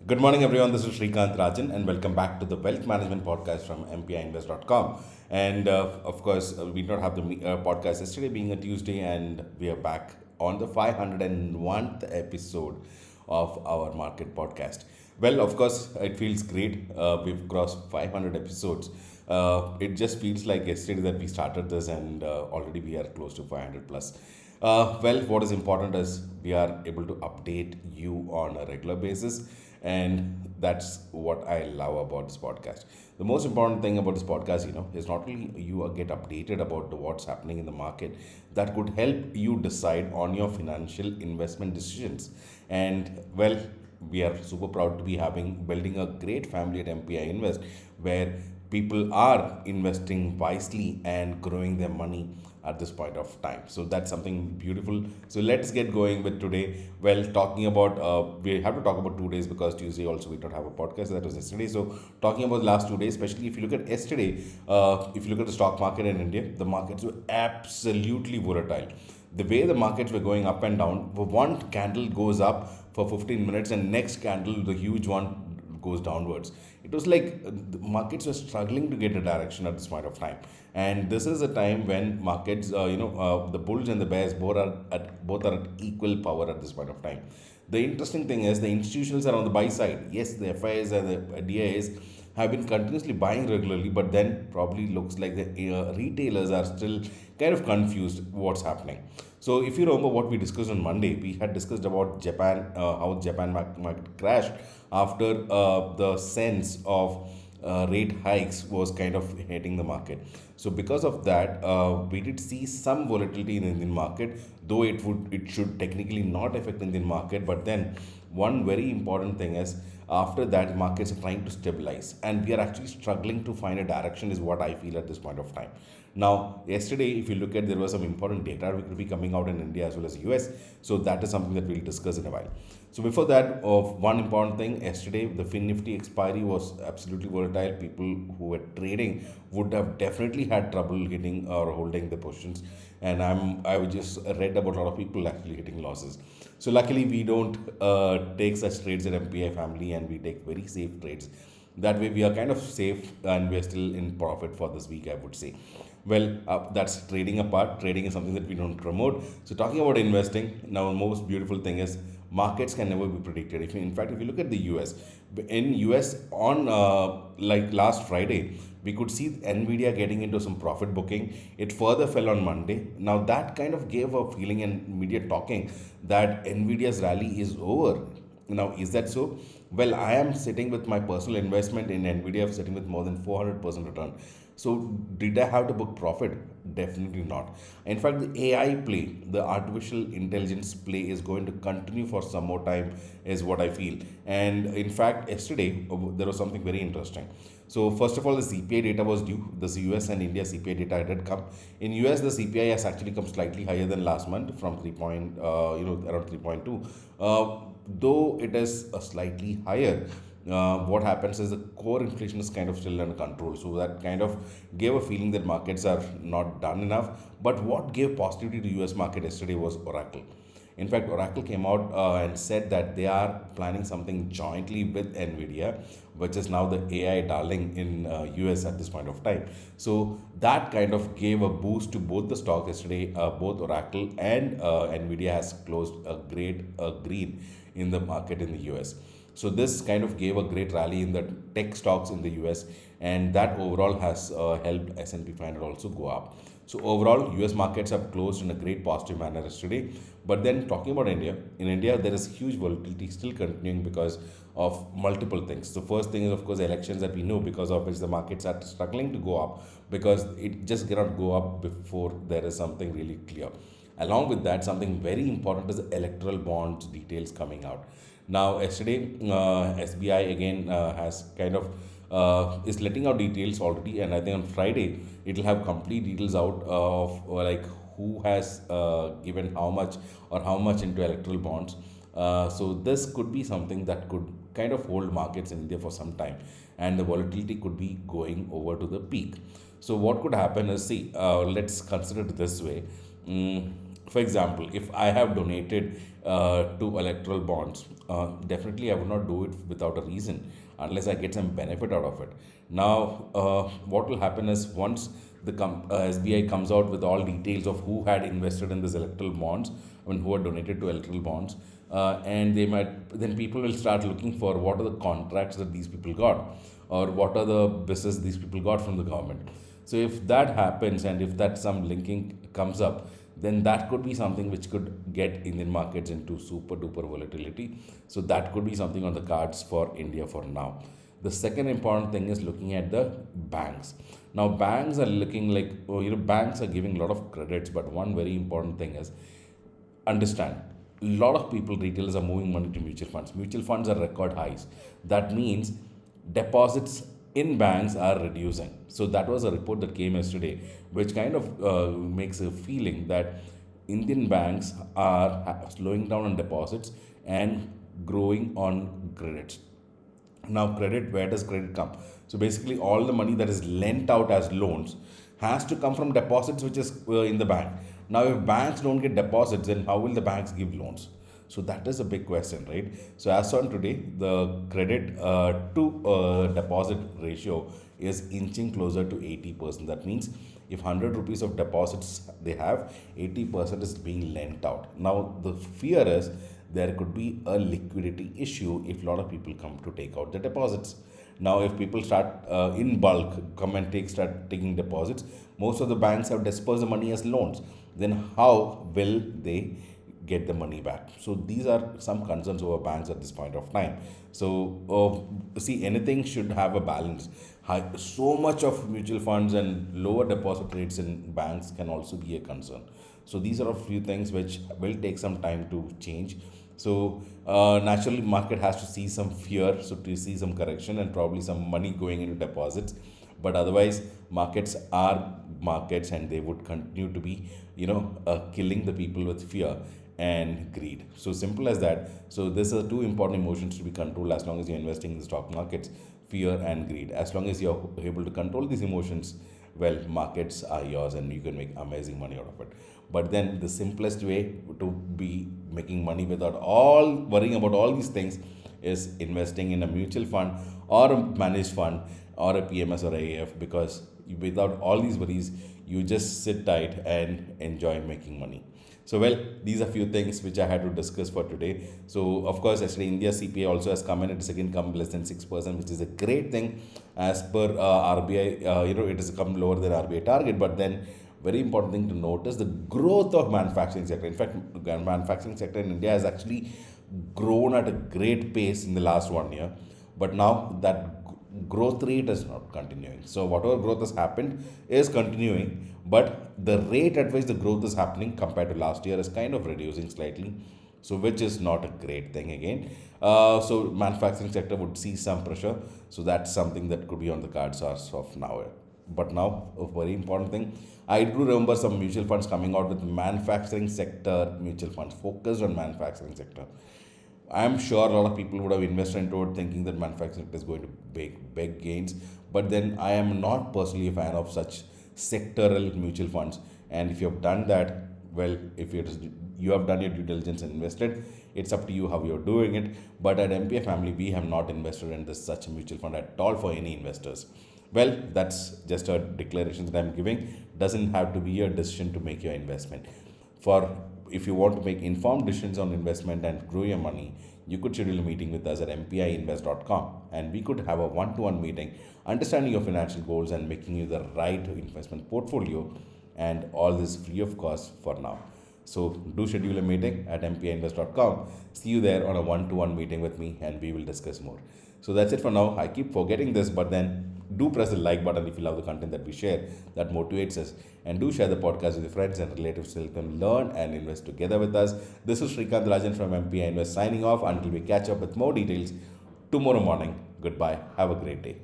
Good morning, everyone. This is Srikanth Rajan, and welcome back to the Wealth Management Podcast from mpiinvest.com. And of course, we did not have the podcast yesterday, being a Tuesday, and we are back on the 501st episode of our market podcast. Well, of course, it feels great. We've crossed 500 episodes. It just feels like yesterday that we started this, and already we are close to 500 plus. Well, what is important is we are able to update you on a regular basis, and that's what I love about this podcast. The most important thing about this podcast, is not only you get updated about what's happening in the market, that could help you decide on your financial investment decisions. And well, we are super proud to be building a great family at MPI Invest, where people are investing wisely and growing their money at this point of time. So that's something beautiful. So let's get going with today. Well, talking about, we have to talk about 2 days because Tuesday also we don't have a podcast. That was yesterday. So talking about the last 2 days, especially if you look at yesterday, if you look at the stock market in India, the markets were absolutely volatile. The way the markets were going up and down, one candle goes up for 15 minutes and next candle, the huge one, goes downwards. It was like the markets were struggling to get a direction at this point of time. And this is a time when markets, the bulls and the bears both are at equal power at this point of time. The interesting thing is the institutions are on the buy side. Yes, the FIs and the DIAs have been continuously buying regularly, but then probably looks like the retailers are still kind of confused what's happening. So if you remember what we discussed on Monday, we had discussed about Japan, how Japan market crashed after the sense of rate hikes was kind of hitting the market. So because of that, we did see some volatility in the Indian market, though it should technically not affect Indian market. But then one very important thing is after that markets are trying to stabilize, and we are actually struggling to find a direction is what I feel at this point of time. Now, yesterday, if you look at, there was some important data which will be coming out in India as well as US. So that is something that we'll discuss in a while. So before that, of one important thing, yesterday the Fin Nifty expiry was absolutely volatile. People who were trading would have definitely had trouble hitting or holding the positions. And I just read about a lot of people actually hitting losses. So luckily we don't take such trades at MPI family, and we take very safe trades. That way we are kind of safe and we are still in profit for this week, I would say. Well, that's trading apart. Trading is something that we don't promote. So talking about investing, now the most beautiful thing is markets can never be predicted. In fact, if you look at the US, in US on like last Friday, we could see Nvidia getting into some profit booking. It further fell on Monday. Now that kind of gave a feeling in media talking that Nvidia's rally is over. Now, is that so? Well, I am sitting with my personal investment in Nvidia, sitting with more than 400% return. So, did I have to book profit? Definitely not. In fact, the AI play, the artificial intelligence play, is going to continue for some more time, is what I feel. And in fact, yesterday there was something very interesting. So, first of all, the CPI data was due. The US and India CPI data did come. In US, the CPI has actually come slightly higher than last month from around 3.2. Though it is a slightly higher, what happens is the core inflation is kind of still under control. So that kind of gave a feeling that markets are not done enough. But what gave positivity to US market yesterday was Oracle. In fact, Oracle came out and said that they are planning something jointly with Nvidia, which is now the AI darling in US at this point of time. So that kind of gave a boost to both the stocks yesterday. Both Oracle and Nvidia has closed a great green in the market in the US. So this kind of gave a great rally in the tech stocks in the US, and that overall has helped S&P 500 also go up. So overall, US markets have closed in a great positive manner yesterday. But then talking about India, in India there is huge volatility still continuing because of multiple things. The first thing is of course elections that we know, because of which the markets are struggling to go up, because it just cannot go up before there is something really clear. Along with that, something very important is the electoral bonds details coming out. Now, yesterday, SBI again has kind of is letting out details already, and I think on Friday it will have complete details out of like who has given how much into electoral bonds. So this could be something that could kind of hold markets in India for some time, and the volatility could be going over to the peak. So what could happen is, see, let's consider it this way. For example, if I have donated to electoral bonds, definitely I would not do it without a reason unless I get some benefit out of it. Now, what will happen is once SBI comes out with all details of who had invested in these electoral bonds, I mean, who had donated to electoral bonds, and they might then people will start looking for what are the contracts that these people got, or what are the business these people got from the government. So if that happens, and if that some linking comes up, then that could be something which could get Indian markets into super duper volatility. So that could be something on the cards for India for now. The second important thing is looking at the banks. Now banks are looking like, oh, banks are giving a lot of credits, but one very important thing is understand, a lot of people, retailers, are moving money to mutual funds. Mutual funds are record highs. That means deposits in banks are reducing. So that was a report that came yesterday, which kind of makes a feeling that Indian banks are slowing down on deposits and growing on credits. Now, credit, where does credit come? So basically, all the money that is lent out as loans has to come from deposits, which is in the bank. Now, if banks don't get deposits, then how will the banks give loans? So that is a big question, right? So as on today, the credit to deposit ratio is inching closer to 80%. That means if 100 rupees of deposits they have, 80% is being lent out. Now the fear is there could be a liquidity issue if a lot of people come to take out the deposits. Now, if people start in bulk come and start taking deposits, most of the banks have dispersed the money as loans. Then how will they get the money back? So these are some concerns over banks at this point of time. So see, anything should have a balance. So much of mutual funds and lower deposit rates in banks can also be a concern. So these are a few things which will take some time to change. So naturally, market has to see some fear, so to see some correction and probably some money going into deposits. But otherwise, markets are markets, and they would continue to be, killing the people with fear and greed. So simple as that. So these are two important emotions to be controlled as long as you're investing in the stock markets: fear and greed. As long as you're able to control these emotions, well, markets are yours and you can make amazing money out of it. But then the simplest way to be making money without all worrying about all these things is investing in a mutual fund or a managed fund or a PMS or a AF, because without all these worries, you just sit tight and enjoy making money. So, well, these are few things which I had to discuss for today. So, of course, yesterday India CPI also has come in. It has again come less than 6%, which is a great thing. As per RBI, it has come lower than RBI target. But then, very important thing to notice, the growth of manufacturing sector. In fact, manufacturing sector in India has actually grown at a great pace in the last 1 year. But now that growth rate is not continuing. So whatever growth has happened is continuing, but the rate at which the growth is happening compared to last year is kind of reducing slightly. So which is not a great thing again. So manufacturing sector would see some pressure. So that's something that could be on the cards as of now. But now, a very important thing, I do remember some mutual funds coming out with manufacturing sector mutual funds focused on manufacturing sector. I'm sure a lot of people would have invested into it thinking that manufacturing sector is going to make big gains. But then I am not personally a fan of such sectoral mutual funds. And if you have done that, well, if you have done your due diligence and invested, it's up to you how you're doing it. But at MPA family, we have not invested in such a mutual fund at all for any investors. Well, that's just a declaration that I'm giving. Doesn't have to be your decision to make your investment. If you want to make informed decisions on investment and grow your money, you could schedule a meeting with us at mpiinvest.com, and we could have a one-to-one meeting, understanding your financial goals and making you the right investment portfolio, and all this free of cost for now. So do schedule a meeting at mpiinvest.com. See you there on a one-to-one meeting with me, and we will discuss more. So that's it for now. I keep forgetting this, but then do press the like button if you love the content that we share. That motivates us. And do share the podcast with your friends and relatives so you can learn and invest together with us. This is Srikanth Rajan from MPI Invest signing off until we catch up with more details tomorrow morning. Goodbye. Have a great day.